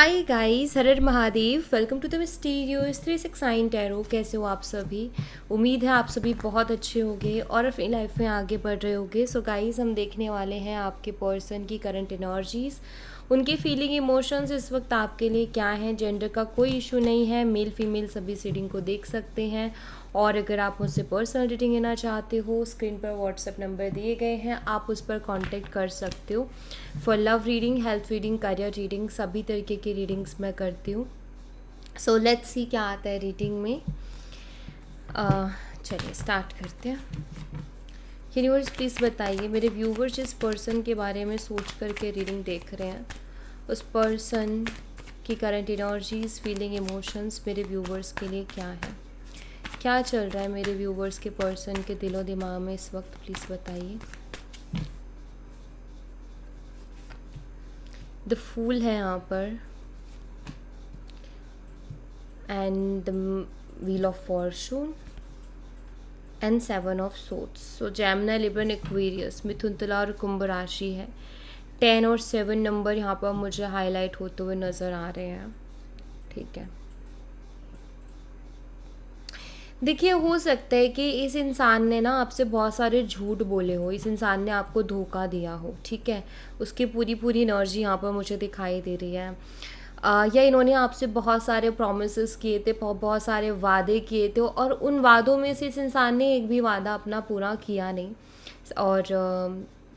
Hi guys, Har Har Mahadev. Welcome to the mysterious 369 tarot. कैसे हो आप सभी? उम्मीद है आप सभी बहुत अच्छे होंगे और अपनी लाइफ में आगे बढ़ रहे होंगे। सो गाइस, हम देखने वाले हैं आपके पर्सन की करंट एनर्जीज़, उनके फीलिंग इमोशंस इस वक्त आपके लिए क्या हैं। जेंडर का कोई इशू नहीं है, मेल फीमेल सभी रीडिंग को देख सकते हैं। और अगर आप मुझसे पर्सनल रीडिंग लेना चाहते हो, स्क्रीन पर व्हाट्सएप नंबर दिए गए हैं, आप उस पर कांटेक्ट कर सकते हो। For love reading, health reading, career reading, सभी तरीके की रीडिंग्स मैं करती हूँ। सो लेट्स सी क्या आता है रीडिंग में। चलिए स्टार्ट करते हैं। यूनिवर्स प्लीज़ बताइए, मेरे व्यूवर्स जिस पर्सन के बारे में सोच करके रीडिंग देख रहे हैं, उस पर्सन की करंट एनर्जीज, फीलिंग, इमोशंस मेरे व्यूवर्स के लिए क्या है, क्या चल रहा है मेरे व्यूवर्स के पर्सन के दिलो दिमाग में इस वक्त, प्लीज़ बताइए। द फूल है यहाँ पर and the wheel of fortune and 7 of swords. So Gemini, Libra, Aquarius, मिथुन, तुला और कुंभ राशि है। 10 और 7 नंबर यहाँ पर मुझे हाईलाइट होते हुए नज़र आ रहे हैं। ठीक है, देखिए हो सकता है कि इस इंसान ने ना आपसे बहुत सारे झूठ बोले हो, इस इंसान ने आपको धोखा दिया हो। ठीक है, उसकी पूरी पूरी एनर्जी यहाँ पर मुझे दिखाई दे रही है। या इन्होंने आपसे बहुत सारे प्रॉमिसेस किए थे, बहुत सारे वादे किए थे, और उन वादों में से इस इंसान ने एक भी वादा अपना पूरा किया नहीं और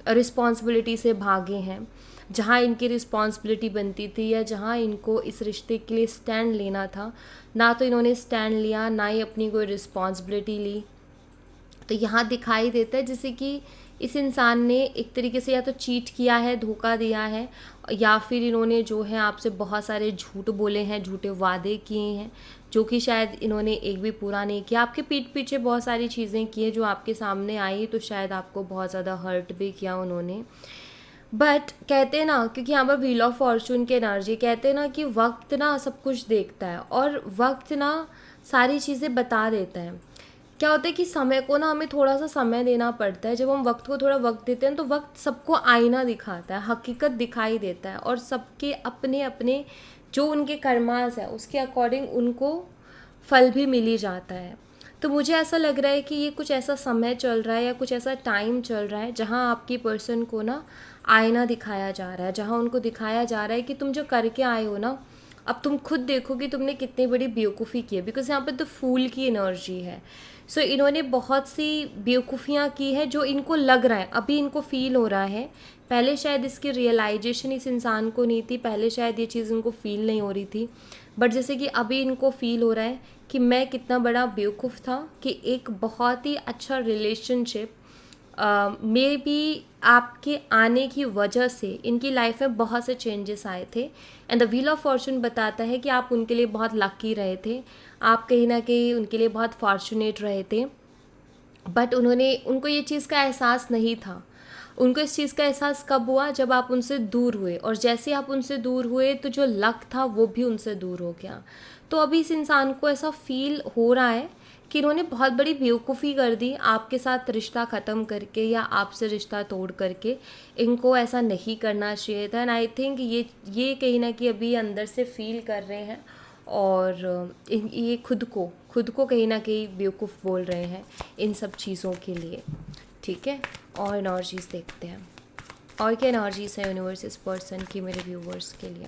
रिस्पॉन्सिबिलिटी से भागे हैं। जहाँ इनकी रिस्पॉन्सिबिलिटी बनती थी या जहाँ इनको इस रिश्ते के लिए स्टैंड लेना था, ना तो इन्होंने स्टैंड लिया, ना ही अपनी कोई रिस्पॉन्सिबिलिटी ली। तो यहाँ दिखाई देता है जैसे कि इस इंसान ने एक तरीके से या तो चीट किया है, धोखा दिया है, या फिर इन्होंने जो है आपसे बहुत सारे झूठ बोले हैं, झूठे वादे किए हैं, जो कि शायद इन्होंने एक भी पूरा नहीं किया। आपके पीठ पीछे बहुत सारी चीज़ें की हैं जो आपके सामने आई, तो शायद आपको बहुत ज़्यादा हर्ट भी किया उन्होंने। बट कहते हैं ना, क्योंकि यहाँ पर व्हील ऑफ फॉर्चून की एनर्जी, कहते हैं ना कि वक्त ना सब कुछ देखता है और वक्त ना सारी चीज़ें बता देता है। क्या होता है कि समय को ना हमें थोड़ा सा समय देना पड़ता है। जब हम वक्त को थोड़ा वक्त देते हैं तो वक्त सबको आईना दिखाता है, हकीकत दिखाई देता है, और सबके अपने अपने जो उनके कर्मास है उसके अकॉर्डिंग उनको फल भी मिल ही जाता है। तो मुझे ऐसा लग रहा है कि ये कुछ ऐसा समय चल रहा है या कुछ ऐसा टाइम चल रहा है जहाँ आपकी पर्सन को ना आईना दिखाया जा रहा है, जहाँ उनको दिखाया जा रहा है कि तुम जो करके आए हो ना, अब तुम खुद देखो कि तुमने कितनी बड़ी बेवकूफ़ी की है। बिकॉज यहाँ पर तो फूल की एनर्जी है। सो इन्होंने बहुत सी बेवकूफ़ियाँ की है जो इनको लग रहा है, अभी इनको फील हो रहा है। पहले शायद इसकी रियलाइजेशन इस इंसान को नहीं थी, पहले शायद ये चीज़ इनको फील नहीं हो रही थी, बट जैसे कि अभी इनको फील हो रहा है कि मैं कितना बड़ा बेवकूफ़ था कि एक बहुत ही अच्छा रिलेशनशिप मे बी आपके आने की वजह से इनकी लाइफ में बहुत से चेंजेस आए थे। And the wheel of Fortune बताता है कि आप उनके लिए बहुत लकी रहे थे, आप कहीं ना कहीं उनके लिए बहुत फॉर्चुनेट रहे थे। बट उनको ये चीज़ का एहसास नहीं था। उनको इस चीज़ का एहसास कब हुआ? जब आप उनसे दूर हुए, और जैसे आप उनसे दूर हुए तो जो लक था वो भी उनसे दूर हो गया। तो अभी इस इंसान को ऐसा फील हो रहा है कि इन्होंने बहुत बड़ी बेवकूफ़ी कर दी आपके साथ रिश्ता ख़त्म करके या आपसे रिश्ता तोड़ करके। इनको ऐसा नहीं करना चाहिए था। एंड आई थिंक ये कहीं ना कहीं अभी अंदर से फील कर रहे हैं, और ये खुद को कहीं ना कहीं बेवकूफ़ बोल रहे हैं इन सब चीज़ों के लिए। ठीक है, और एनर्जीज़ देखते हैं और क्या एनर्जीज़ है यूनिवर्स इस पर्सन की मेरे व्यूवर्स के लिए।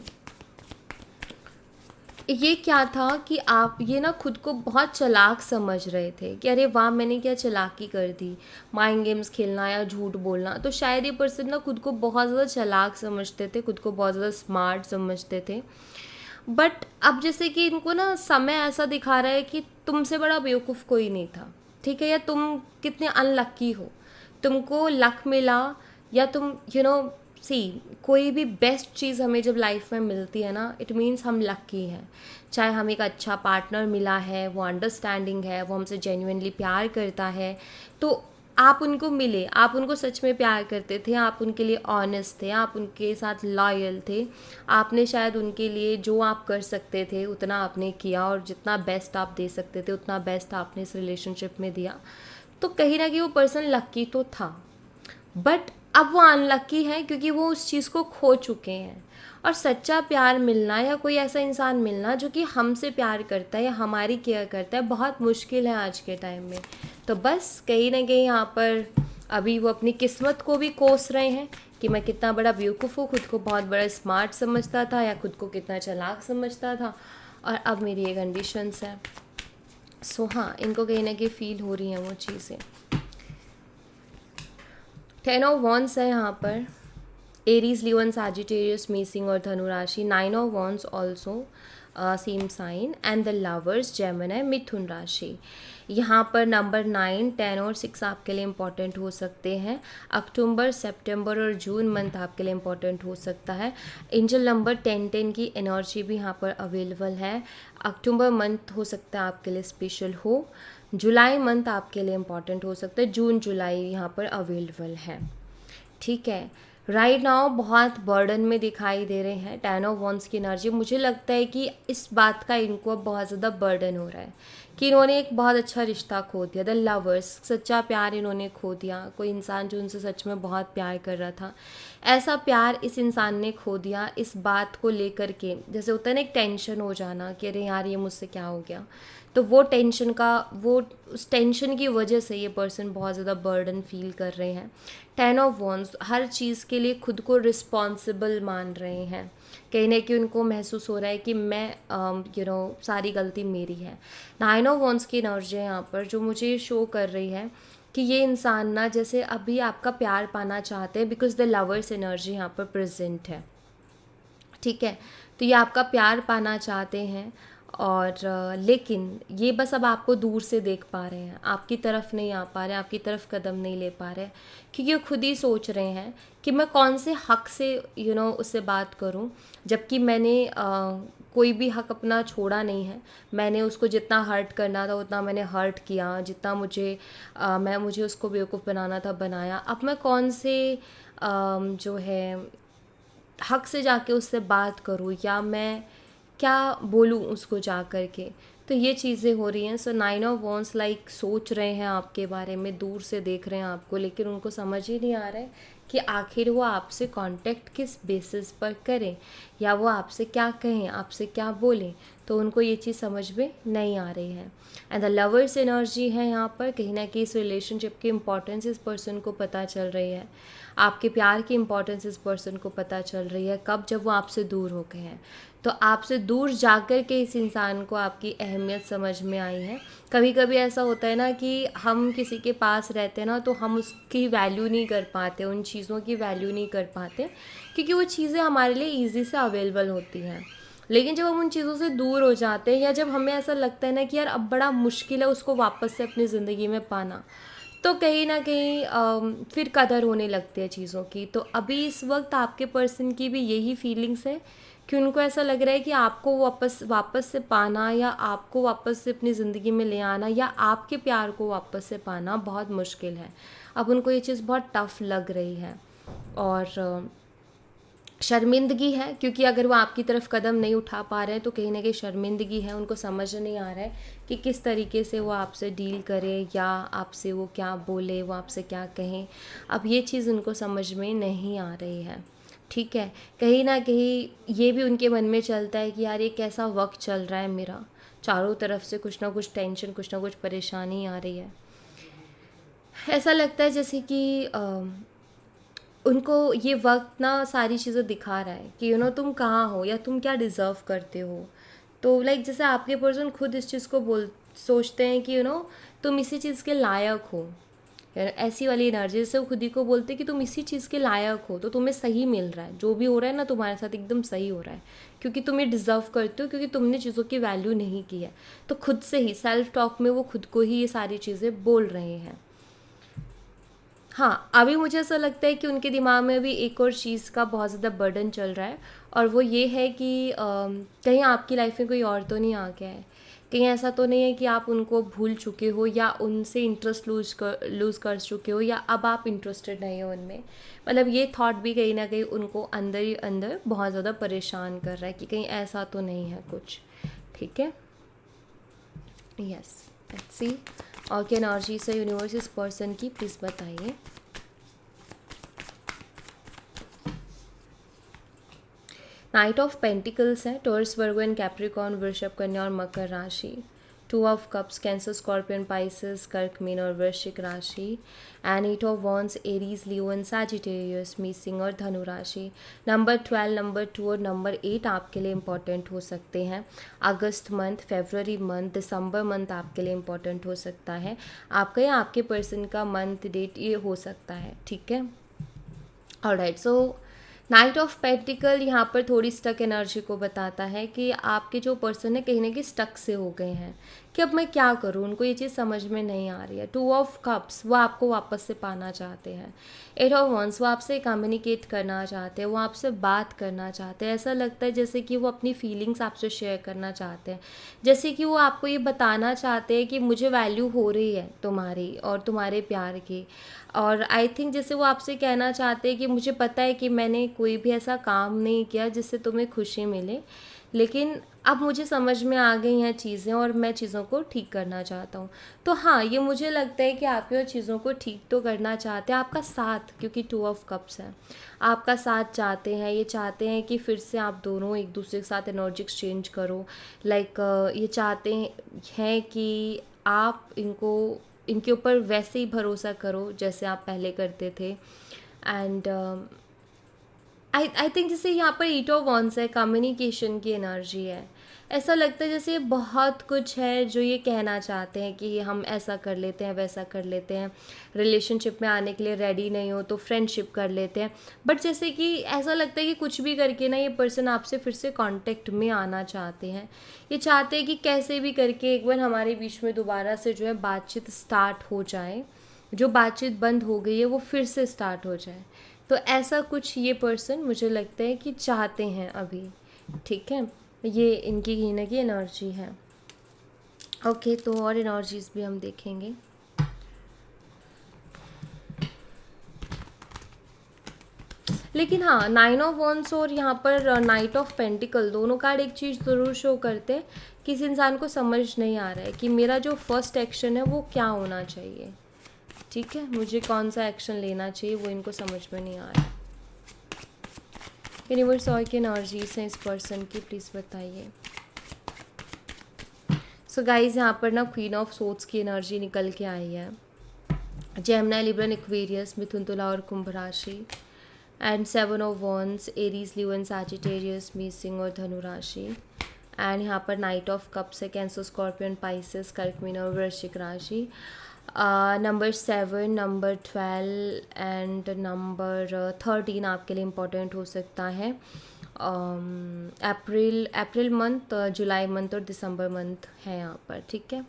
ये क्या था कि आप ये ना खुद को बहुत चालाक समझ रहे थे कि अरे वाह मैंने क्या चालाकी कर दी, माइंड गेम्स खेलना या झूठ बोलना। तो शायद ये पर्सन ना खुद को बहुत ज़्यादा चालाक समझते थे, खुद को बहुत ज़्यादा स्मार्ट समझते थे। बट अब जैसे कि इनको ना समय ऐसा दिखा रहा है कि तुमसे बड़ा बेवकूफ़ कोई नहीं था। ठीक है, या तुम कितने अनलक्की हो, तुमको लक मिला, या तुम सी कोई भी बेस्ट चीज़ हमें जब लाइफ में मिलती है ना, इट मीन्स हम लक्की हैं। चाहे हमें एक अच्छा पार्टनर मिला है, वो अंडरस्टैंडिंग है, वो हमसे जेन्युइनली प्यार करता है, तो आप उनको मिले, आप उनको सच में प्यार करते थे, आप उनके लिए ऑनेस्ट थे, आप उनके साथ लॉयल थे, आपने शायद उनके लिए जो आप कर सकते थे उतना आपने किया, और जितना बेस्ट आप दे सकते थे उतना बेस्ट आपने इस रिलेशनशिप में दिया। तो कहीं ना कहीं वो पर्सन लक्की तो था। बट अब वो अनलकी है क्योंकि वो उस चीज़ को खो चुके हैं। और सच्चा प्यार मिलना या कोई ऐसा इंसान मिलना जो कि हमसे प्यार करता है या हमारी केयर करता है, बहुत मुश्किल है आज के टाइम में। तो बस कहीं ना कहीं यहाँ पर अभी वो अपनी किस्मत को भी कोस रहे हैं कि मैं कितना बड़ा बेवकूफ़ हूँ, खुद को बहुत बड़ा स्मार्ट समझता था या खुद को कितना चालाक समझता था, और अब मेरी ये कंडीशंस है। सो हाँ, इनको कहीं ना कहीं फील हो रही हैं वो चीज़ें। 10 ऑफ वॉन्स है यहाँ पर, एरीज, लियोन, सैजिटेरियस, मेसिंग और धनु राशि। 9 of wands also same sign, and the lovers, Gemini, मिथुन राशि। यहाँ पर नंबर 9, 10 और 6 आपके लिए इम्पॉर्टेंट हो सकते हैं। अक्टूबर, सितंबर और जून मंथ आपके लिए इम्पॉर्टेंट हो सकता है। एंजल नंबर 10 की एनर्जी भी यहाँ पर अवेलेबल है। अक्टूबर मंथ हो सकता है आपके लिए स्पेशल हो। जुलाई मंथ आपके लिए इम्पॉर्टेंट हो सकता है। जून जुलाई यहाँ पर अवेलेबल है। ठीक है, राइट नाउ बहुत बर्डन में दिखाई दे रहे हैं 10 ऑफ वॉन्स की एनर्जी। मुझे लगता है कि इस बात का इनको अब बहुत ज़्यादा बर्डन हो रहा है कि इन्होंने एक बहुत अच्छा रिश्ता खो दिया। द लवर्स, सच्चा प्यार इन्होंने खो दिया। कोई इंसान जो उनसे सच में बहुत प्यार कर रहा था, ऐसा प्यार इस इंसान ने खो दिया। इस बात को लेकर के जैसे होता है ना एक टेंशन हो जाना कि अरे यार ये मुझसे क्या हो गया, तो वो उस टेंशन की वजह से ये पर्सन बहुत ज़्यादा बर्डन फील कर रहे हैं। 10 ऑफ वॉन्स, हर चीज़ के लिए खुद को रिस्पॉन्सिबल मान रहे हैं। कहीं ना कहीं उनको महसूस हो रहा है कि मैं सारी गलती मेरी है। 9 ऑफ वॉन्स की एनर्जी है यहाँ पर जो मुझे शो कर रही है कि ये इंसान ना जैसे अभी आपका प्यार पाना चाहते हैं, बिकॉज द लवर्स एनर्जी यहाँ पर प्रेजेंट है। ठीक है, तो ये आपका प्यार पाना चाहते हैं और लेकिन ये बस अब आपको दूर से देख पा रहे हैं, आपकी तरफ नहीं आ पा रहे, आपकी तरफ कदम नहीं ले पा रहे, क्योंकि वो खुद ही सोच रहे हैं कि मैं कौन से हक से उससे बात करूं, जबकि मैंने कोई भी हक अपना छोड़ा नहीं है। मैंने उसको जितना हर्ट करना था उतना मैंने हर्ट किया, जितना मुझे उसको बेवकूफ़ बनाना था बनाया। अब मैं कौन से जो है हक से जाके उससे बात करूं या मैं क्या बोलूँ उसको जा कर के। तो ये चीज़ें हो रही हैं। सो 9 ऑफ वॉन्स लाइक सोच रहे हैं आपके बारे में, दूर से देख रहे हैं आपको, लेकिन उनको समझ ही नहीं आ रहा है कि आखिर वो आपसे कांटेक्ट किस बेसिस पर करें या वो आपसे क्या कहें, आपसे क्या बोलें। तो उनको ये चीज़ समझ में नहीं आ रही है। एंड द लवर्स एनर्जी है यहाँ पर, कहीं ना कहीं इस रिलेशनशिप की इम्पोर्टेंस इस पर्सन को पता चल रही है, आपके प्यार की इम्पोर्टेंस इस पर्सन को पता चल रही है। कब? जब वो आपसे दूर हो गए हैं। तो आपसे दूर जाकर के इस इंसान को आपकी अहमियत समझ में आई है। कभी कभी ऐसा होता है ना कि हम किसी के पास रहते हैं ना तो हम उसकी वैल्यू नहीं कर पाते, उन चीज़ों की वैल्यू नहीं कर पाते, क्योंकि वो चीज़ें हमारे लिए ईजी से अवेलेबल होती हैं। लेकिन जब हम उन चीज़ों से दूर हो जाते हैं या जब हमें ऐसा लगता है ना कि यार अब बड़ा मुश्किल है उसको वापस से अपनी ज़िंदगी में पाना, तो कहीं ना कहीं फिर कदर होने लगती है चीज़ों की। तो अभी इस वक्त आपके पर्सन की भी यही फीलिंग्स है कि उनको ऐसा लग रहा है कि आपको वापस से पाना या आपको वापस से अपनी ज़िंदगी में ले आना या आपके प्यार को वापस से पाना बहुत मुश्किल है। अब उनको ये चीज़ बहुत टफ लग रही है और शर्मिंदगी है, क्योंकि अगर वो आपकी तरफ कदम नहीं उठा पा रहे हैं तो कहीं ना कहीं शर्मिंदगी है। उनको समझ नहीं आ रहा है कि किस तरीके से वो आपसे डील करे या आपसे वो क्या बोले, वो आपसे क्या कहें। अब ये चीज़ उनको समझ में नहीं आ रही है। ठीक है, कहीं ना कहीं ये भी उनके मन में चलता है कि यार ये कैसा वक्त चल रहा है मेरा, चारों तरफ से कुछ ना कुछ टेंशन, कुछ ना कुछ परेशानी आ रही है। ऐसा लगता है जैसे कि उनको ये वक्त ना सारी चीज़ें दिखा रहा है कि तुम कहाँ हो या तुम क्या डिज़र्व करते हो। तो लाइक जैसे आपके पर्सन खुद इस चीज़ को सोचते हैं कि तुम इसी चीज़ के लायक हो, ऐसी वाली एनर्जी जैसे वो खुद ही को बोलते हैं कि तुम इसी चीज़ के लायक हो, तो तुम्हें सही मिल रहा है, जो भी हो रहा है ना तुम्हारे साथ एकदम सही हो रहा है, क्योंकि तुम ये डिज़र्व करते हो, क्योंकि तुमने चीज़ों की वैल्यू नहीं की है। तो खुद से ही सेल्फ टॉक में वो खुद को ही ये सारी चीज़ें बोल रहे हैं। हाँ, अभी मुझे ऐसा लगता है कि उनके दिमाग में भी एक और चीज़ का बहुत ज़्यादा बर्डन चल रहा है, और वो ये है कि कहीं आपकी लाइफ में कोई और तो नहीं आ गया है, कहीं ऐसा तो नहीं है कि आप उनको भूल चुके हो या उनसे इंटरेस्ट लूज़ कर चुके हो या अब आप इंटरेस्टेड नहीं हो उनमें। मतलब ये थॉट भी कहीं ना कहीं उनको अंदर ही अंदर बहुत ज़्यादा परेशान कर रहा है कि कहीं ऐसा तो नहीं है कुछ। ठीक है, यस, लेट्स सी और क्या एनर्जी से यूनिवर्स इस पर्सन की, प्लीज़ बताइए। नाइट ऑफ पेंटिकल्स है, टॉरस, वर्गो एंड कैप्रिकॉर्न, वृषभ, कन्या और मकर राशि। Two of cups, Cancer, Scorpion, Pisces, कर्क, मीन और वृश्चिक राशि। And eight of wands, Aries, Leo and Sagittarius, मीन और धनु राशि। नंबर 12, नंबर 2 और नंबर 8 आपके लिए इम्पॉर्टेंट हो सकते हैं। अगस्त मंथ, फेबररी मंथ, दिसंबर मंथ आपके लिए इम्पॉर्टेंट हो सकता है। आपका या आपके पर्सन का मंथ डेट ये हो सकता है, ठीक है। Alright, so night of pentacle यहाँ पर थोड़ी स्टक एनर्जी को बताता है कि आपके जो पर्सन है कहीं ना कहीं स्टक से हो गए हैं कि अब मैं क्या करूँ, उनको ये चीज़ समझ में नहीं आ रही है। टू ऑफ कप्स, वो आपको वापस से पाना चाहते हैं। एट ऑफ वंस, वो आपसे कम्युनिकेट करना चाहते हैं, वो आपसे बात करना चाहते हैं। ऐसा लगता है जैसे कि वो अपनी फीलिंग्स आपसे शेयर करना चाहते हैं, जैसे कि वो आपको ये बताना चाहते हैं कि मुझे वैल्यू हो रही है तुम्हारी और तुम्हारे प्यार की। और आई थिंक जैसे वो आपसे कहना चाहते हैं कि मुझे पता है कि मैंने कोई भी ऐसा काम नहीं किया जिससे तुम्हें खुशी मिले, लेकिन अब मुझे समझ में आ गई हैं चीज़ें और मैं चीज़ों को ठीक करना चाहता हूँ। तो हाँ, ये मुझे लगता है कि आप ये चीज़ों को ठीक तो करना चाहते हैं, आपका साथ, क्योंकि टू ऑफ कप्स है, आपका साथ चाहते हैं। ये चाहते हैं कि फिर से आप दोनों एक दूसरे के साथ एनर्जी एक्सचेंज करो। लाइक ये चाहते हैं कि आप इनके ऊपर वैसे ही भरोसा करो जैसे आप पहले करते थे। एंड आई थिंक जैसे यहाँ पर एट ऑफ वॉन्ड्स है, कम्युनिकेशन की एनर्जी है। ऐसा लगता है जैसे बहुत कुछ है जो ये कहना चाहते हैं कि हम ऐसा कर लेते हैं, वैसा कर लेते हैं, रिलेशनशिप में आने के लिए रेडी नहीं हो तो फ्रेंडशिप कर लेते हैं। बट जैसे कि ऐसा लगता है कि कुछ भी करके ना ये पर्सन आपसे फिर से कांटेक्ट में आना चाहते हैं। ये चाहते हैं कि कैसे भी करके एक बार हमारे बीच में दोबारा से जो है बातचीत स्टार्ट हो जाए, जो बातचीत बंद हो गई है वो फिर से स्टार्ट हो जाए। तो ऐसा कुछ ये पर्सन मुझे लगता है कि चाहते हैं अभी, ठीक है। ये इनकी कहीं ना कहीं एनर्जी है। ओके, तो और एनर्जीज भी हम देखेंगे। लेकिन हाँ, नाइन ऑफ वॉन्ड्स और यहाँ पर नाइट ऑफ पेंटिकल दोनों कार्ड एक चीज़ ज़रूर शो करते हैं कि इस इंसान को समझ नहीं आ रहा है कि मेरा जो फर्स्ट एक्शन है वो क्या होना चाहिए, ठीक है, मुझे कौन सा एक्शन लेना चाहिए, वो इनको समझ में नहीं आ रहा है। यूनिवर्स और की एनर्जीज हैं इस पर्सन की, प्लीज़ बताइए। सो गाइज, यहाँ पर ना क्वीन ऑफ सोर्ड्स की एनर्जी निकल के आई है। जेमिनी, लिब्रा, एक्वेरियस, मिथुन, तुला और कुंभ राशि। And seven of wands, Aries, Leo and Sagittarius, मीन और धनु राशि। एंड यहाँ पर नाइट ऑफ कप्स है, कैंसर, स्कॉर्पियन, पाइसेस, कर्क, मीन और वृश्चिक राशि। नंबर 7, नंबर 12 एंड नंबर 13 आपके लिए इम्पोर्टेंट हो सकता है। अप्रैल मंथ, जुलाई मंथ और दिसंबर मंथ है यहाँ पर, ठीक है।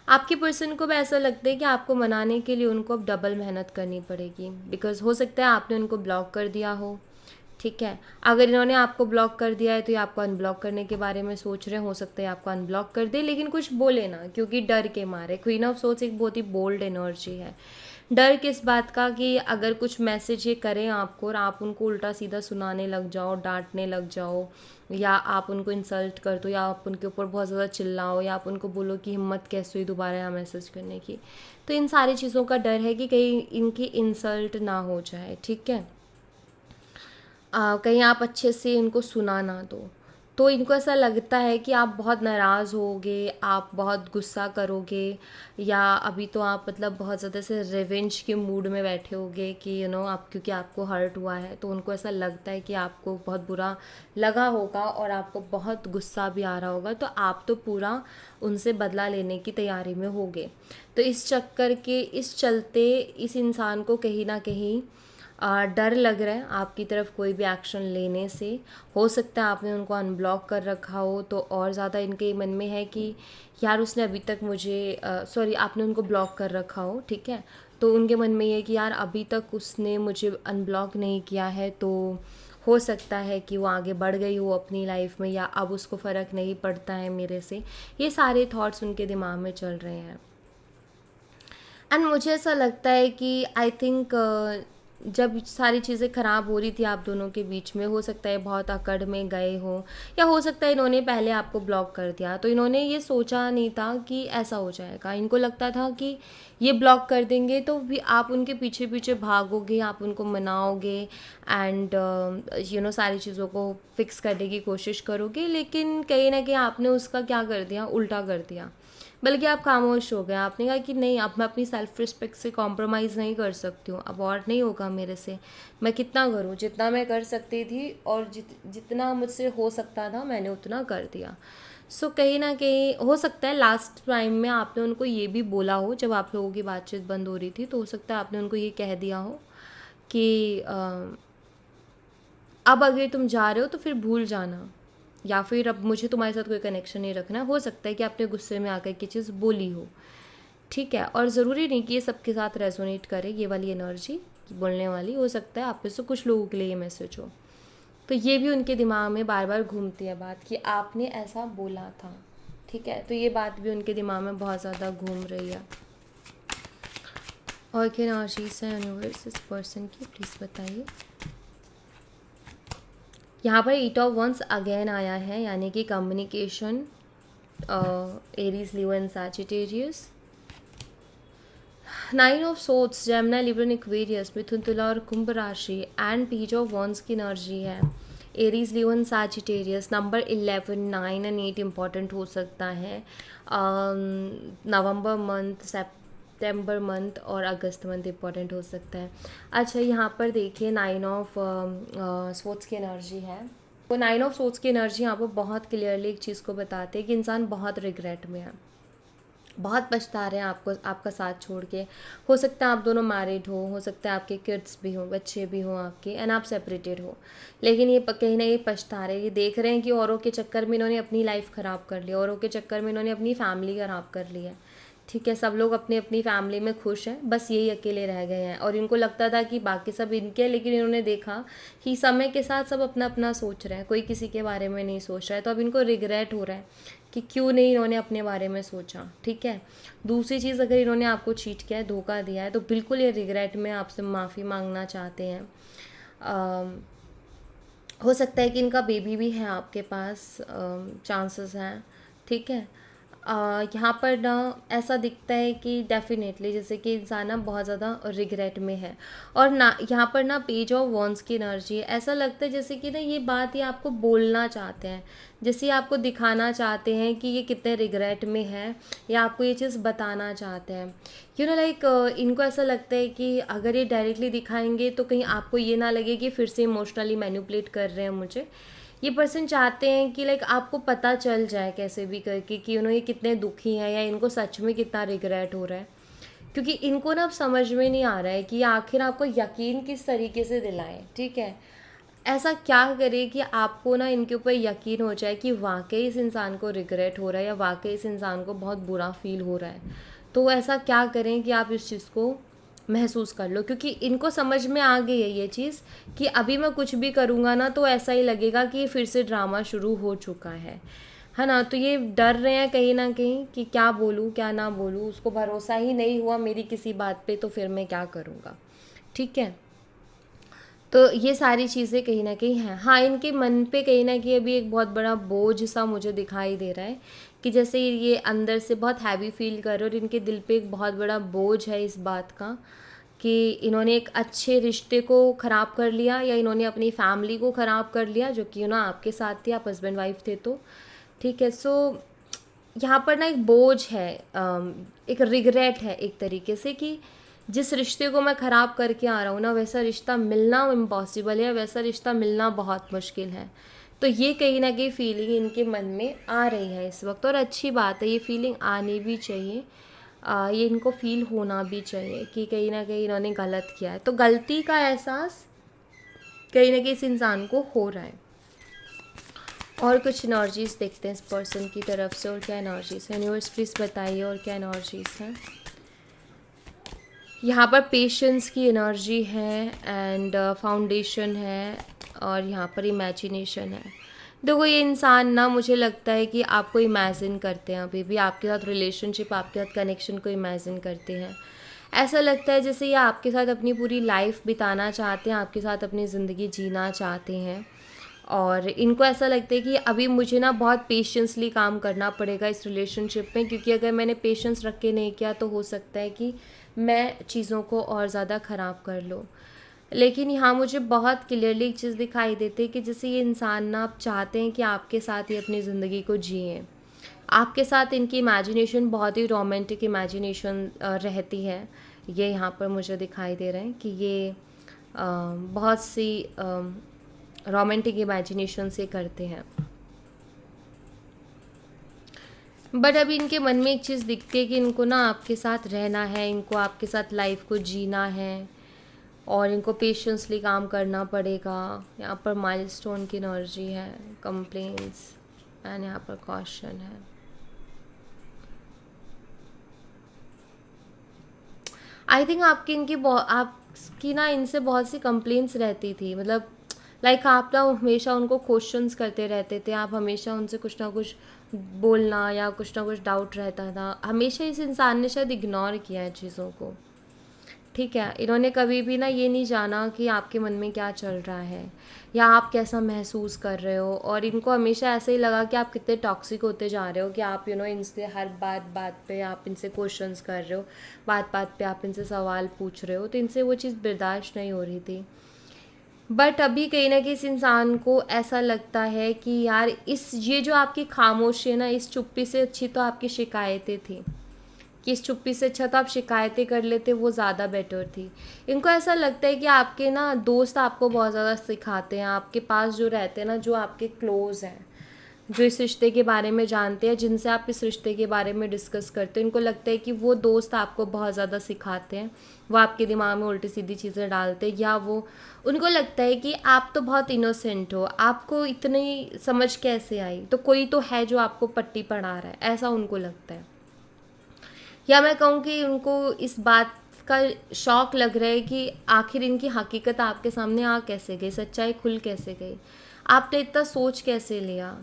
आपके पर्सन को भी ऐसा लगता है कि आपको मनाने के लिए उनको अब डबल मेहनत करनी पड़ेगी, बिकॉज हो सकता है आपने उनको ब्लॉक कर दिया हो, ठीक है। अगर इन्होंने आपको ब्लॉक कर दिया है तो ये आपको अनब्लॉक करने के बारे में सोच रहे हैं, हो सकता है आपको अनब्लॉक कर दे, लेकिन कुछ बोले ना, क्योंकि डर के मारे। क्वीन ऑफ सोर्ड्स एक बहुत ही बोल्ड एनर्जी है। डर किस बात का कि अगर कुछ मैसेज ये करें आपको और आप उनको उल्टा सीधा सुनाने लग जाओ, डांटने लग जाओ, या आप उनको इंसल्ट कर दो, या आप उनके ऊपर बहुत ज़्यादा चिल्लाओ, या आप उनको बोलो कि हिम्मत कैसे हुई दोबारा यहाँ मैसेज करने की। तो इन सारी चीज़ों का डर है कि कहीं इनकी इंसल्ट ना हो जाए, ठीक है। कहीं आप अच्छे से इनको सुना ना दो, तो इनको ऐसा लगता है कि आप बहुत नाराज़ होगे, आप बहुत गुस्सा करोगे, या अभी तो आप मतलब बहुत ज़्यादा से रिवेंज के मूड में बैठे होगे कि आप, क्योंकि आपको हर्ट हुआ है, तो उनको ऐसा लगता है कि आपको बहुत बुरा लगा होगा और आपको बहुत गुस्सा भी आ रहा होगा, तो आप तो पूरा उनसे बदला लेने की तैयारी में होगे। तो इस चलते इस इंसान को कहीं ना कहीं डर लग रहा है आपकी तरफ कोई भी एक्शन लेने से। हो सकता है आपने उनको अनब्लॉक कर रखा हो, तो और ज़्यादा इनके मन में है कि यार उसने अभी तक मुझे आपने उनको ब्लॉक कर रखा हो, ठीक है। तो उनके मन में ये कि यार अभी तक उसने मुझे अनब्लॉक नहीं किया है, तो हो सकता है कि वो आगे बढ़ गई हो अपनी लाइफ में, या अब उसको फ़र्क नहीं पड़ता है मेरे से। ये सारे थॉट्स उनके दिमाग में चल रहे हैं। एंड मुझे ऐसा लगता है कि आई थिंक जब सारी चीज़ें ख़राब हो रही थी आप दोनों के बीच में, हो सकता है बहुत अकड़ में गए हो, या हो सकता है इन्होंने पहले आपको ब्लॉक कर दिया, तो इन्होंने ये सोचा नहीं था कि ऐसा हो जाएगा। इनको लगता था कि ये ब्लॉक कर देंगे तो भी आप उनके पीछे पीछे भागोगे, आप उनको मनाओगे एंड सारी चीज़ों को फिक्स करने की कोशिश करोगे, लेकिन कहीं ना कहीं आपने उसका क्या कर दिया, उल्टा कर दिया। बल्कि आप खामोश हो गए, आपने कहा कि नहीं, अब मैं अपनी सेल्फ रिस्पेक्ट से कॉम्प्रोमाइज़ नहीं कर सकती हूँ, अब और नहीं होगा मेरे से। मैं कितना करूँ, जितना मैं कर सकती थी और जितना मुझसे हो सकता था मैंने उतना कर दिया। सो कहीं ना कहीं हो सकता है लास्ट टाइम में आपने उनको ये भी बोला हो, जब आप लोगों की बातचीत बंद हो रही थी, तो हो सकता है आपने उनको ये कह दिया हो कि अब अगर तुम जा रहे हो तो फिर भूल जाना, या फिर अब मुझे तुम्हारे साथ कोई कनेक्शन नहीं रखना। हो सकता है कि आपने गुस्से में आकर की चीज़ बोली हो, ठीक है। और ज़रूरी नहीं कि ये सबके साथ रेजोनेट करे, ये वाली एनर्जी बोलने वाली। हो सकता है आप में से कुछ लोगों के लिए ये मैसेज हो, तो ये भी उनके दिमाग में बार बार घूमती है बात कि आपने ऐसा बोला था, ठीक है। तो ये बात भी उनके दिमाग में बहुत ज़्यादा घूम रही है। और क्या एनर्जीज है यूनिवर्स इस पर्सन की, प्लीज़ बताइए। यहाँ पर 8 ऑफ वंस अगेन आया है, यानी कि communication, Aries, Leo and Sagittarius. 9 of swords, Gemini, Libra, Aquarius, मिथुन, तुला और कुंभ राशि एंड पेज ऑफ वंस की एनर्जी है। Aries, Leo and Sagittarius. Number 11, 9 and 8 important हो सकता है। नवंबर मंथ, सितंबर मंथ और अगस्त मंथ इम्पॉर्टेंट हो सकता है। अच्छा, यहाँ पर देखिए 9 ऑफ सोर्ड्स की एनर्जी है। तो 9 ऑफ सोर्ड्स की एनर्जी यहाँ पर बहुत क्लियरली एक चीज़ को बताते हैं कि इंसान बहुत रिग्रेट में है, बहुत पछता रहे हैं आपको, आपका साथ छोड़ के। हो सकता है आप दोनों मैरिड हो सकता है आपके किड्स भी हों, बच्चे भी हों आपके, एंड आप सेपरेटेड हो, लेकिन ये कहीं ना कहीं पछता रहे। ये देख रहे हैं कि औरों के चक्कर में इन्होंने अपनी लाइफ ख़राब कर ली, औरों के चक्कर में इन्होंने अपनी फैमिली ख़राब कर ली है, ठीक है। सब लोग अपनी अपनी फैमिली में खुश हैं, बस यही अकेले रह गए हैं। और इनको लगता था कि बाकी सब इनके हैं, लेकिन इन्होंने देखा कि समय के साथ सब अपना अपना सोच रहे हैं, कोई किसी के बारे में नहीं सोच रहा है। तो अब इनको रिग्रेट हो रहा है कि क्यों नहीं इन्होंने अपने बारे में सोचा, ठीक है। दूसरी चीज़, अगर इन्होंने आपको चीट किया है, धोखा दिया है, तो बिल्कुल ये रिग्रेट में आपसे माफ़ी मांगना चाहते हैं। हो सकता है कि इनका बेबी भी है आपके पास, चांसेस हैं, ठीक है। यहाँ पर ना ऐसा दिखता है कि डेफिनेटली जैसे कि इंसान ना बहुत ज़्यादा रिग्रेट में है। और ना यहाँ पर ना पेज ऑफ वॉन्ड्स की एनर्जी है। ऐसा लगता है जैसे कि ना ये बात ये आपको बोलना चाहते हैं, जैसे ये आपको दिखाना चाहते हैं कि ये कितने रिग्रेट में है, या आपको ये चीज़ बताना चाहते हैं। लाइक इनको ऐसा लगता है कि अगर ये डायरेक्टली दिखाएंगे तो कहीं आपको ये ना लगे कि फिर से इमोशनली मैनिपुलेट कर रहे हैं मुझे। ये पर्सन चाहते हैं कि लाइक आपको पता चल जाए कैसे भी करके कि ये कितने दुखी हैं, या इनको सच में कितना रिग्रेट हो रहा है। क्योंकि इनको ना अब समझ में नहीं आ रहा है कि आखिर आपको यकीन किस तरीके से दिलाएं, ठीक है। ऐसा क्या करे कि आपको ना इनके ऊपर यकीन हो जाए कि वाकई इस इंसान को रिग्रेट हो रहा है, या वाकई इस इंसान को बहुत बुरा फील हो रहा है। तो ऐसा क्या करें कि आप इस चीज़ को महसूस कर लो, क्योंकि इनको समझ में आ गई है ये चीज़ कि अभी मैं कुछ भी करूँगा ना तो ऐसा ही लगेगा कि फिर से ड्रामा शुरू हो चुका है ना। तो ये डर रहे हैं कहीं ना कहीं कि क्या बोलूँ क्या ना बोलूँ, उसको भरोसा ही नहीं हुआ मेरी किसी बात पे, तो फिर मैं क्या करूँगा, ठीक है। तो ये सारी चीज़ें कहीं ना कहीं हैं। हाँ, इनके मन पे कहीं ना कहीं अभी एक बहुत बड़ा बोझ सा मुझे दिखाई दे रहा है, कि जैसे ये अंदर से बहुत हैवी फील कर रहे हैं, और इनके दिल पे एक बहुत बड़ा बोझ है इस बात का कि इन्होंने एक अच्छे रिश्ते को ख़राब कर लिया, या इन्होंने अपनी फैमिली को ख़राब कर लिया, जो कि आपके साथ थी, आप हस्बैंड वाइफ थे तो, ठीक है। सो यहाँ पर ना एक बोझ है, एक रिग्रेट है एक तरीके से, कि जिस रिश्ते को मैं ख़राब करके आ रहा हूँ ना, वैसा रिश्ता मिलना इम्पॉसिबल है, वैसा रिश्ता मिलना बहुत मुश्किल है। तो ये कहीं ना कहीं फीलिंग इनके मन में आ रही है इस वक्त, और अच्छी बात है, ये फीलिंग आनी भी चाहिए। ये इनको फील होना भी चाहिए कि कहीं ना कहीं इन्होंने गलत किया है। तो गलती का एहसास कहीं ना कहीं इस इंसान को हो रहा है। और कुछ एनर्जीज देखते हैं इस पर्सन की तरफ से, और क्या एनर्जीज है यूनिवर्स, प्लीज़ बताइए और क्या एनर्जीज हैं। यहाँ पर पेशेंस की एनर्जी है, एंड फाउंडेशन है, और यहाँ पर इमेजिनेशन है। देखो, ये इंसान ना मुझे लगता है कि आपको इमेजिन करते हैं, अभी भी आपके साथ रिलेशनशिप, आपके साथ कनेक्शन को इमेजिन करते हैं। ऐसा लगता है जैसे ये आपके साथ अपनी पूरी लाइफ बिताना चाहते हैं, आपके साथ अपनी ज़िंदगी जीना चाहते हैं। और इनको ऐसा लगता है कि अभी मुझे ना बहुत पेशेंसली काम करना पड़ेगा इस रिलेशनशिप में, क्योंकि अगर मैंने पेशेंस रख के नहीं किया तो हो सकता है कि मैं चीज़ों को और ज़्यादा ख़राब कर लूँ। लेकिन यहाँ मुझे बहुत क्लियरली एक चीज़ दिखाई देती है कि जैसे ये इंसान ना आप चाहते हैं कि आपके साथ ही अपनी ज़िंदगी को जिएं। आपके साथ इनकी इमेजिनेशन बहुत ही रोमांटिक इमेजिनेशन रहती है। ये यहाँ पर मुझे दिखाई दे रहा है कि ये बहुत सी रोमांटिक इमेजिनेशन से करते हैं। बट अभी इनके मन में एक चीज़ दिखती है कि इनको ना आपके साथ रहना है, इनको आपके साथ लाइफ को जीना है और इनको पेशेंसली काम करना पड़ेगा। यहाँ पर माइलस्टोन की एनर्जी है, कंप्लेंट्स एंड यहाँ पर कॉशन है। आई थिंक आपकी ना इनसे बहुत सी कंप्लेंट्स रहती थी, मतलब लाइक आप ना हमेशा उनको क्वेश्चंस करते रहते थे, आप हमेशा उनसे कुछ ना कुछ बोलना या कुछ ना कुछ डाउट रहता था। हमेशा इस इंसान ने शायद इग्नोर किया है चीज़ों को, ठीक है। इन्होंने कभी भी ना ये नहीं जाना कि आपके मन में क्या चल रहा है या आप कैसा महसूस कर रहे हो। और इनको हमेशा ऐसे ही लगा कि आप कितने टॉक्सिक होते जा रहे हो कि आप इनसे हर बात पे आप इनसे क्वेश्चंस कर रहे हो, बात पे आप इनसे सवाल पूछ रहे हो, तो इनसे वो चीज़ बर्दाश्त नहीं हो रही थी। बट अभी कहीं ना कहीं इस इंसान को ऐसा लगता है कि यार ये जो आपकी खामोशी है ना, इस चुप्पी से अच्छी तो आपकी शिकायतें थी, कि इस चुप्पी से अच्छा तो आप शिकायतें कर लेते, वो ज़्यादा बेटर थी। इनको ऐसा लगता है कि आपके ना दोस्त आपको बहुत ज़्यादा सिखाते हैं, आपके पास जो रहते हैं ना, जो आपके क्लोज़ हैं, जो इस रिश्ते के बारे में जानते हैं, जिनसे आप इस रिश्ते के बारे में डिस्कस करते हो, इनको लगता है कि वो दोस्त आपको बहुत ज़्यादा सिखाते हैं, वो आपके दिमाग में उल्टी सीधी चीज़ें डालते हैं, या वो उनको लगता है कि आप तो बहुत इनोसेंट हो, आपको इतनी समझ कैसे आई, तो कोई तो है जो आपको पट्टी पढ़ा रहा है, ऐसा उनको लगता है। या मैं कहूँ कि उनको इस बात का शौक लग रहा है कि आखिर इनकी हकीकत आपके सामने आ कैसे गई, सच्चाई खुल कैसे गई, आपने इतना सोच कैसे लिया।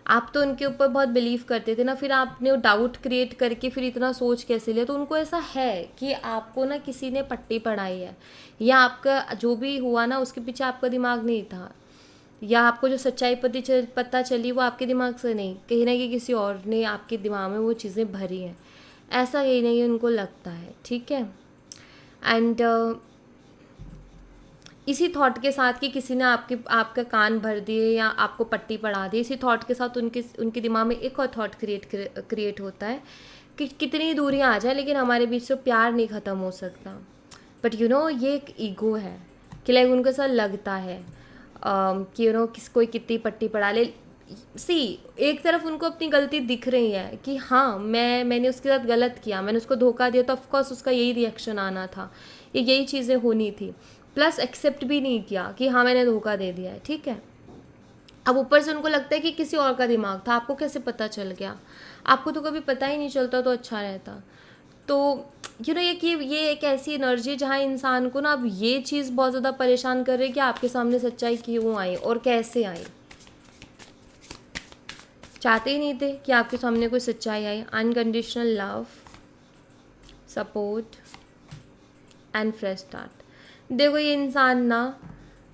आप तो उनके ऊपर बहुत बिलीव करते थे ना, फिर आपने डाउट क्रिएट करके फिर इतना सोच कैसे लिया। तो उनको ऐसा है कि आपको ना किसी ने पट्टी पढ़ाई है, या आपका जो भी हुआ ना उसके पीछे आपका दिमाग नहीं था, या आपको जो सच्चाई पता चली वो आपके दिमाग से नहीं, कहीं ना कहीं किसी और ने आपके दिमाग में वो चीज़ें भरी हैं, ऐसा कहीं नहीं उनको लगता है, ठीक है। एंड इसी थॉट के साथ कि किसी ने आपका कान भर दिए या आपको पट्टी पढ़ा दी, इसी थॉट के साथ उनके दिमाग में एक और थॉट क्रिएट होता है कि कितनी दूरियां आ जाए लेकिन हमारे बीच से प्यार नहीं ख़त्म हो सकता। बट ये एक ईगो है कि लाइक उनको ऐसा लगता है कि कोई कितनी पट्टी पढ़ा ले। एक तरफ उनको अपनी गलती दिख रही है कि हाँ मैंने उसके साथ गलत किया, मैंने उसको धोखा दिया, तो ऑफकोर्स उसका यही रिएक्शन आना था, यही चीज़ें होनी थी। प्लस एक्सेप्ट भी नहीं किया कि हाँ मैंने धोखा दे दिया है, ठीक है। अब ऊपर से उनको लगता है कि किसी और का दिमाग था, आपको कैसे पता चल गया, आपको तो कभी पता ही नहीं चलता तो अच्छा रहता। तो ये एक ऐसी एनर्जी है जहाँ इंसान को ना अब ये चीज़ बहुत ज़्यादा परेशान कर रही है कि आपके सामने सच्चाई क्यों आई और कैसे आई। चाहते ही नहीं थे कि आपके सामने कोई सच्चाई आए। Unconditional love, support and fresh start. देखो ये इंसान ना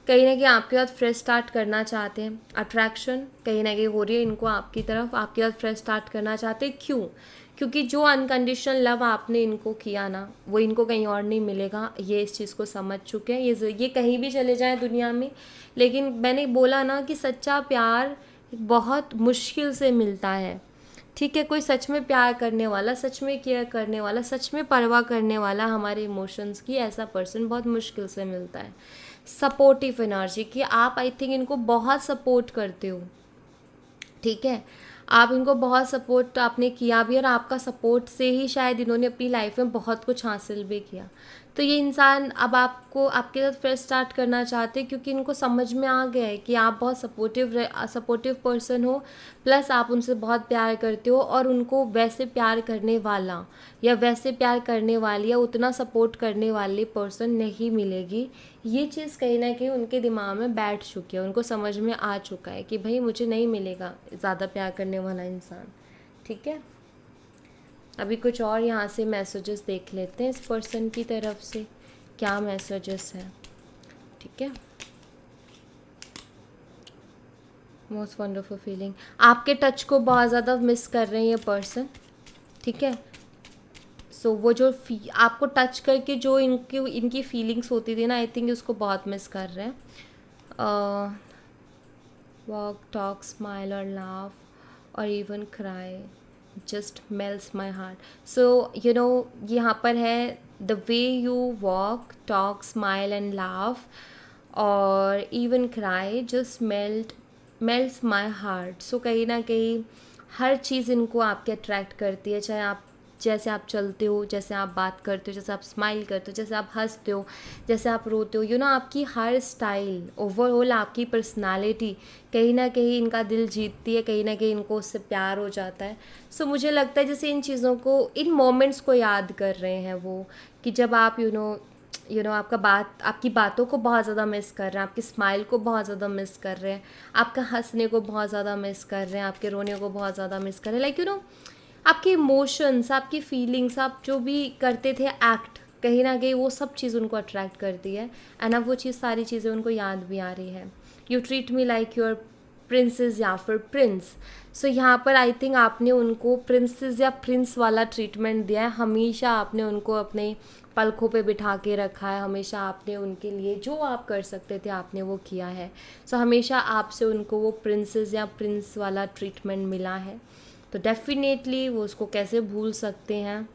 कहीं आपके साथ फ्रेश स्टार्ट करना चाहते हैं, अट्रैक्शन कहीं ना कहीं हो रही है इनको आपकी तरफ, आपके साथ फ्रेश स्टार्ट करना चाहते हैं। क्यों? क्योंकि जो अनकंडीशनल लव आपने इनको किया ना, वो इनको कहीं और नहीं मिलेगा, ये इस चीज़ को समझ चुके हैं। ये कहीं भी चले जाएं दुनिया में, लेकिन मैंने बोला ना कि सच्चा प्यार बहुत मुश्किल से मिलता है, ठीक है। कोई सच में प्यार करने वाला, सच में केयर करने वाला, सच में परवाह करने वाला हमारे इमोशंस की, ऐसा पर्सन बहुत मुश्किल से मिलता है। सपोर्टिव एनर्जी कि आप आई थिंक इनको बहुत सपोर्ट करते हो, ठीक है। आप इनको बहुत सपोर्ट आपने किया भी, और आपका सपोर्ट से ही शायद इन्होंने अपनी लाइफ में बहुत कुछ हासिल भी किया। तो ये इंसान अब आपको आपके साथ फ्रेश स्टार्ट करना चाहते हैं, क्योंकि इनको समझ में आ गया है कि आप बहुत सपोर्टिव पर्सन हो, प्लस आप उनसे बहुत प्यार करते हो, और उनको वैसे प्यार करने वाला या वैसे प्यार करने वाली या उतना सपोर्ट करने वाली पर्सन नहीं मिलेगी। ये चीज़ कहीं ना कहीं उनके दिमाग में बैठ चुकी है, उनको समझ में आ चुका है कि भाई मुझे नहीं मिलेगा ज़्यादा प्यार करने वाला इंसान, ठीक है। अभी कुछ और यहाँ से मैसेजेस देख लेते हैं इस पर्सन की तरफ से, क्या मैसेजेस हैं, ठीक है। मोस्ट वंडरफुल फीलिंग, आपके टच को बहुत ज़्यादा मिस कर रहे हैं ये पर्सन, ठीक है। सो वो जो आपको टच करके जो इनकी फीलिंग्स होती थी ना, आई थिंक उसको बहुत मिस कर रहे हैं। वॉक, टॉक, स्माइल और लाफ और even cry just melts my heart. So you know यहाँ पर है the way you walk, talk, smile and laugh और even cry just melts my heart. सो कहीं ना कहीं हर चीज़ इनको आपके अट्रैक्ट करती है, चाहे आप जैसे आप चलते हो, जैसे आप बात करते हो, जैसे आप स्माइल करते हो, जैसे आप हंसते हो, जैसे आप रोते हो, आपकी हर स्टाइल, ओवरऑल आपकी पर्सनालिटी कहीं ना कहीं इनका दिल जीतती है, कहीं ना कहीं इनको उससे प्यार हो जाता है। सो मुझे लगता है जैसे इन चीज़ों को, इन मोमेंट्स को याद कर रहे हैं वो, कि जब आप आपकी बातों को बहुत ज़्यादा मिस कर रहे हैं, आपकी स्माइल को बहुत ज़्यादा मिस कर रहे हैं, आपका हंसने को बहुत ज़्यादा मिस कर रहे हैं, आपके रोने को बहुत ज़्यादा मिस कर रहे हैं। आपके इमोशंस, आपकी फीलिंग्स, आप जो भी करते थे एक्ट, कहीं ना कहीं वो सब चीज़ उनको अट्रैक्ट करती है। एंड अब वो चीज़, सारी चीज़ें उनको याद भी आ रही है। You treat me like your princess या फिर प्रिंस। सो यहाँ पर आई थिंक आपने उनको प्रिंसेस या प्रिंस वाला ट्रीटमेंट दिया है। हमेशा आपने उनको अपने पलकों पे बिठा के रखा है, हमेशा आपने उनके लिए जो आप कर सकते थे आपने वो किया है। सो हमेशा आपसे उनको वो प्रिंसेस या प्रिंस वाला ट्रीटमेंट मिला है। तो डेफिनेटली वो उसको कैसे भूल सकते हैं।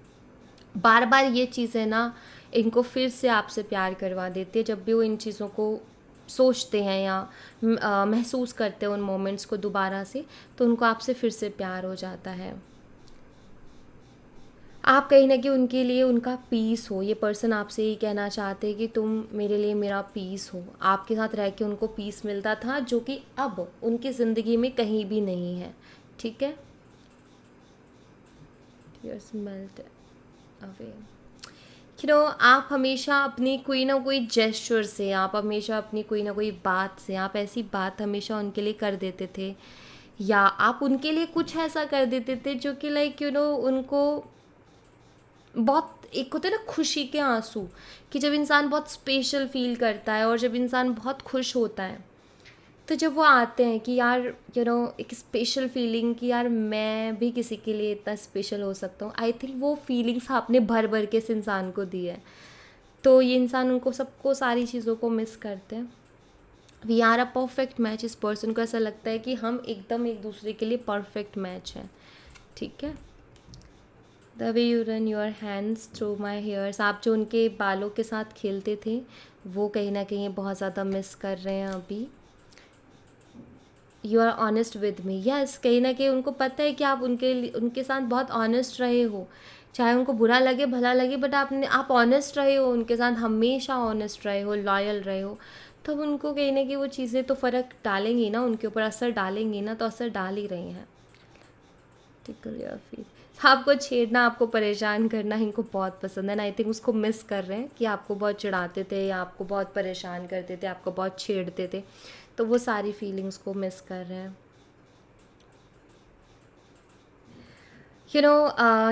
बार बार ये चीज़ें ना इनको फिर से आपसे प्यार करवा देती है। जब भी वो इन चीज़ों को सोचते हैं या महसूस करते हैं उन मोमेंट्स को दोबारा से, तो उनको आपसे फिर से प्यार हो जाता है। आप कहीं ना कहीं उनके लिए उनका पीस हो। ये पर्सन आपसे ही कहना चाहते हैं कि तुम मेरे लिए मेरा पीस हो। आपके साथ रह के उनको पीस मिलता था, जो कि अब उनकी ज़िंदगी में कहीं भी नहीं है, ठीक है। Tears melt away. आप हमेशा अपनी कोई ना कोई जेस्चर से, आप हमेशा अपनी कोई ना कोई बात से, आप ऐसी बात हमेशा उनके लिए कर देते थे, या आप उनके लिए कुछ ऐसा कर देते थे जो कि उनको बहुत, एक होते हैं ना खुशी के आंसू, कि जब इंसान बहुत स्पेशल फील करता है और जब इंसान बहुत खुश होता है, तो जब वो आते हैं कि यार एक स्पेशल फीलिंग, कि यार मैं भी किसी के लिए इतना स्पेशल हो सकता हूँ। आई थिंक वो फीलिंग्स आपने भर भर के इस इंसान को दी है। तो ये इंसान उनको सबको, सारी चीज़ों को मिस करते हैं। We are a perfect match. इस पर्सन को ऐसा लगता है कि हम एकदम एक दूसरे के लिए परफेक्ट मैच हैं, ठीक है। The way you run your hands through my hairs, आप जो उनके बालों के साथ खेलते थे वो कहीं ना कहीं बहुत ज़्यादा मिस कर रहे हैं अभी। You are honest with me, yes, कहीं ना कहीं उनको पता है कि आप उनके साथ बहुत ऑनेस्ट रहे हो, चाहे उनको बुरा लगे भला लगे, बट आप ऑनेस्ट रहे हो उनके साथ, हमेशा ऑनेस्ट रहे हो, लॉयल रहे हो। तो उनको कहीं ना कहीं वो चीज़ें तो फ़र्क डालेंगी ना, उनके ऊपर असर डालेंगी ना, तो असर डाल ही रही हैं। टिकल योर फीट, आपको छेड़ना, आपको परेशान करना इनको बहुत पसंद है ना। आई थिंक उसको मिस कर रहे हैं कि आपको बहुत चिढ़ाते थे या आपको बहुत परेशान करते थे, आपको बहुत छेड़ते थे, तो वो सारी फीलिंग्स को मिस कर रहे हैं।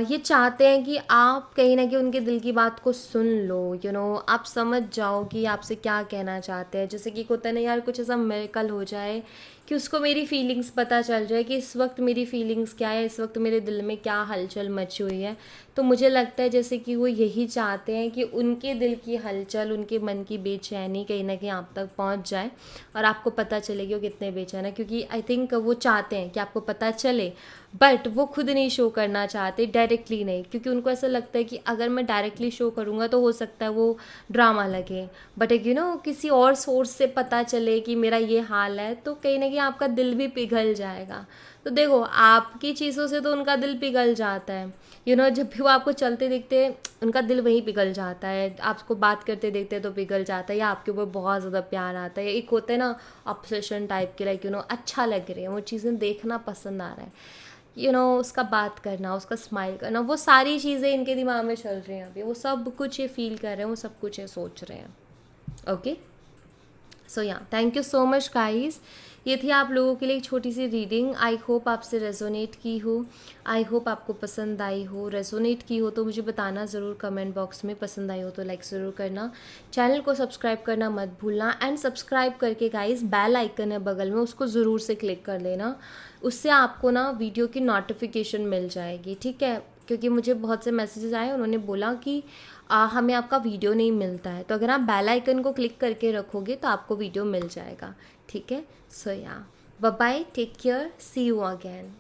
ये चाहते हैं कि आप कहीं ना कहीं उनके दिल की बात को सुन लो। आप समझ जाओ कि आपसे क्या कहना चाहते हैं। जैसे कि होता है ना यार, कुछ ऐसा मिरेकल हो जाए कि उसको मेरी फीलिंग्स पता चल जाए कि इस वक्त मेरी फीलिंग्स क्या है, इस वक्त मेरे दिल में क्या हलचल मची हुई है। तो मुझे लगता है जैसे कि वो यही चाहते हैं कि उनके दिल की हलचल, उनके मन की बेचैनी कहीं ना कहीं आप तक पहुंच जाए और आपको पता चले कि वो कितने बेचैन है। क्योंकि आई थिंक वो चाहते हैं कि आपको पता चले, बट वो खुद नहीं शो करना चाहते, डायरेक्टली नहीं, क्योंकि उनको ऐसा लगता है कि अगर मैं डायरेक्टली शो करूँगा तो हो सकता है वो ड्रामा लगे। बट किसी और सोर्स से पता चले कि मेरा ये हाल है, तो कहीं ना कहीं आपका दिल भी पिघल जाएगा। तो देखो, आपकी चीज़ों से तो उनका दिल पिघल जाता है। जब भी वो आपको चलते देखते हैं उनका दिल वहीं पिघल जाता है, आपको बात करते देखते हैं तो पिघल जाता है, या आपके ऊपर बहुत ज़्यादा प्यार आता है। एक होता है ना ऑब्सेशन टाइप के, लाइक अच्छा लग रही है वो चीज़ें, देखना पसंद आ रहा है, उसका बात करना, उसका स्माइल करना, वो सारी चीज़ें इनके दिमाग में चल रही हैं अभी। वो सब कुछ ये फील कर रहे हैं, वो सब कुछ ये सोच रहे हैं। ओके, सो या thank you so much guys. ये थी आप लोगों के लिए एक छोटी सी रीडिंग। आई होप आपसे रेजोनेट की हो, आई होप आपको पसंद आई हो। रेजोनेट की हो तो मुझे बताना ज़रूर कमेंट बॉक्स में, पसंद आई हो तो लाइक ज़रूर करना। चैनल को सब्सक्राइब करना मत भूलना, एंड सब्सक्राइब करके गाइस बेल आइकन है बगल में, उसको ज़रूर से क्लिक कर लेना। उससे आपको ना वीडियो की नोटिफिकेशन मिल जाएगी, ठीक है? क्योंकि मुझे बहुत से मैसेजेस आए, उन्होंने बोला कि हमें आपका वीडियो नहीं मिलता है। तो अगर आप बेल आइकन को क्लिक करके रखोगे तो आपको वीडियो मिल जाएगा, ठीक है? So yeah bye bye, take care, see you again.